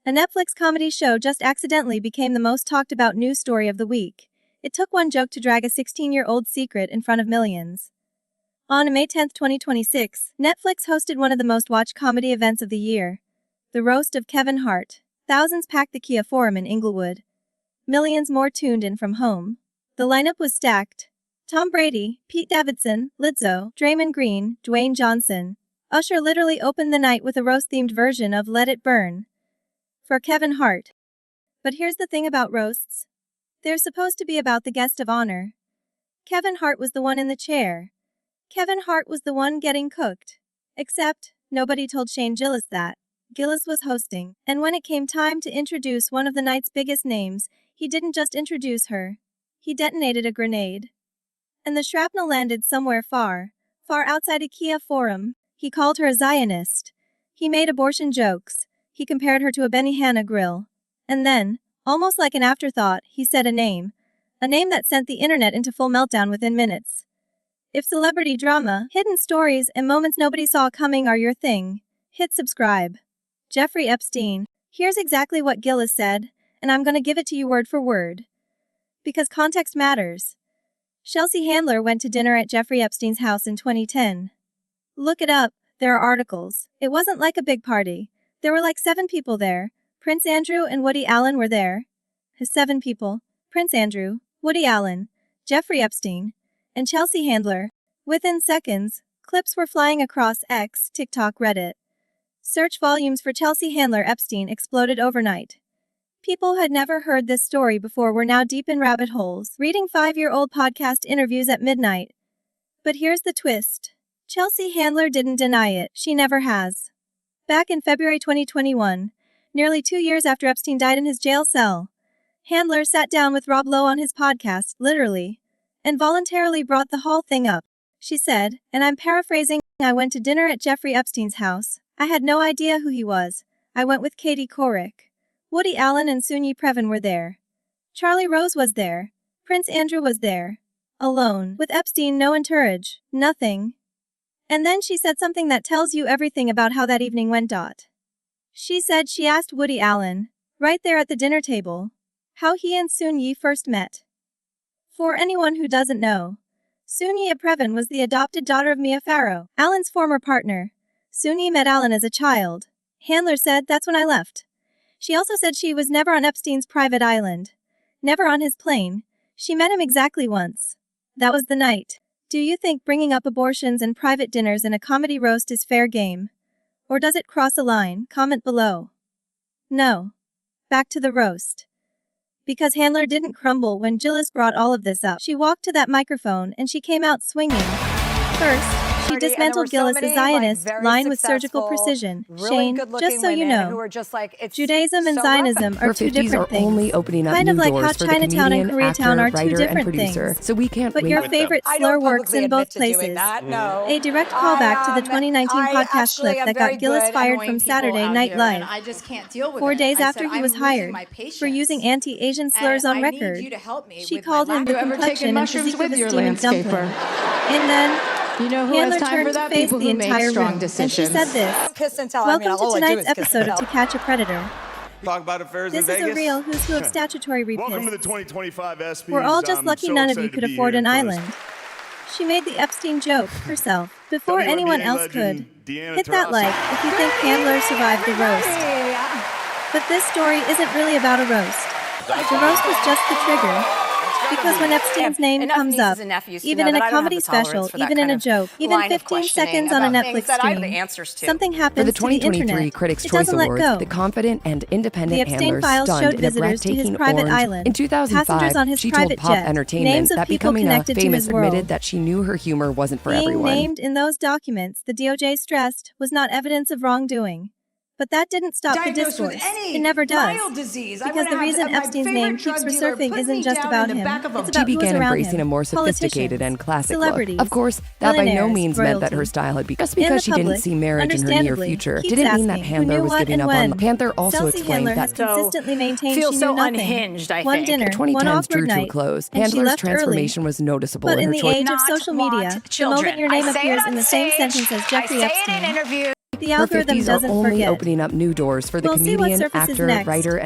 A Netflix comedy show just accidentally became the most talked about news story of the week. It took one joke to drag a 16-year-old secret in front of millions. On May 10, 2026, Netflix hosted one of the most watched comedy events of the year, the roast of Kevin Hart. Thousands packed the Kia Forum in Inglewood. Millions more tuned in from home. The lineup was stacked. Tom Brady, Pete Davidson, Lizzo, Draymond Green, Dwayne Johnson. Usher literally opened the night with a roast-themed version of Let It Burn for Kevin Hart. But here's the thing about roasts. They're supposed to be about the guest of honor. Kevin Hart was the one in the chair. Kevin Hart was the one getting cooked. Except, nobody told Shane Gillis that. Gillis was hosting, and when it came time to introduce one of the night's biggest names, he didn't just introduce her. He detonated a grenade. And the shrapnel landed somewhere far, far outside a Kia Forum. He called her a Zionist. He made abortion jokes. He compared her to a Benihana grill. And then, almost like an afterthought, he said a name that sent the internet into full meltdown within minutes. If celebrity drama, hidden stories, and moments nobody saw coming are your thing, hit subscribe. Jeffrey Epstein. Here's exactly what Gillis said, and I'm gonna give it to you word for word. Because context matters. Chelsea Handler went to dinner at Jeffrey Epstein's house in 2010. Look it up, there are articles. It wasn't like a big party. There were like 7 people there. Prince Andrew and Woody Allen were there. 7 people. Prince Andrew, Woody Allen, Jeffrey Epstein, and Chelsea Handler. Within seconds, clips were flying across X, TikTok, Reddit. Search volumes for Chelsea Handler Epstein exploded overnight. People had never heard this story before were now deep in rabbit holes, reading 5-year-old podcast interviews at midnight. But here's the twist. Chelsea Handler didn't deny it. She never has. Back in February 2021, nearly 2 years after Epstein died in his jail cell, Handler sat down with Rob Lowe on his podcast, literally, and voluntarily brought the whole thing up. She said, and I'm paraphrasing, I went to dinner at Jeffrey Epstein's house. I had no idea who he was. I went with Katie Couric. Woody Allen and Soon-Yi Previn were there. Charlie Rose was there. Prince Andrew was there. Alone. With Epstein, no entourage. Nothing. And then she said something that tells you everything about how that evening went. She said she asked Woody Allen, right there at the dinner table, how he and Soon-Yi first met. For anyone who doesn't know, Soon-Yi Previn was the adopted daughter of Mia Farrow, Allen's former partner. Soon-Yi met Allen as a child. Handler said, that's when I left. She also said she was never on Epstein's private island. Never on his plane. She met him exactly once. That was the night. Do you think bringing up abortions and private dinners in a comedy roast is fair game? Or does it cross a line? Comment below. No. Back to the roast. Because Handler didn't crumble when Gillis brought all of this up. She walked to that microphone and she came out swinging. First, she dismantled Gillis' Zionist line with surgical precision. Shane, just so you know, Judaism and Zionism are two different things. Only opening up kind of like how for Chinatown and comedian, Koreatown are actor, two different producer, things. So we can't but your favorite slur works in both places. A direct callback to the 2019 podcast clip that got Gillis fired from Saturday Night Live. 4 days after he was hired for using anti-Asian slurs on record. She called him the complexion and physique of a steaming dumpling. And then you know who Handler has time for that? People who make strong decisions. And she said this. Welcome to tonight's episode of To Catch a Predator. Talk about affairs this in Vegas. Is a real who's who of statutory rapists. Welcome to the 2025 ESPYs. We're all just lucky none of you could afford an island. She made the Epstein joke herself before anyone else could. Hit that like if you think Handler survived the roast. But this story isn't really about a roast. The roast was just the trigger. Because when Epstein's name comes up, even in a comedy special, even in a joke, even 15 seconds on a Netflix stream, something happens for the 2023 to the internet. Critics' It Choice doesn't let Awards, go. the confident and independent The Epstein Handler files showed stunned in a visitors to his breathtaking private orange. island, In 2005, passengers on his she told private Pop jet, Entertainment names of that people becoming a connected to famous his world. admitted that she knew her humor wasn't for Being everyone. named in those documents, the DOJ stressed, was not evidence of wrongdoing. But that didn't stop the discourse. It never does. Because the reason Epstein's name keeps resurfacing isn't just about him. It's about She began who's around embracing him. a more sophisticated Politicians, and classic celebrities, look. Of course, that by no billionaires, means meant that her royalty. style had become. Just And the because she didn't public, see marriage in her near understandably, future keeps didn't mean that asking who Handler knew was what giving and up when. on. Panther also Chelsea explained Handler that has consistently maintained feels she so knew nothing. unhinged, I One think. dinner, the one 2010s awkward drew to a night, close. and she Handler's left transformation early. was noticeable But in in her the choice. age of social media, the moment your name appears in the same sentence as Jeffrey Epstein, The Her algorithm 50s are doesn't only forget. opening up new doors for the We'll see what comedian, surfaces actor, next. writer, and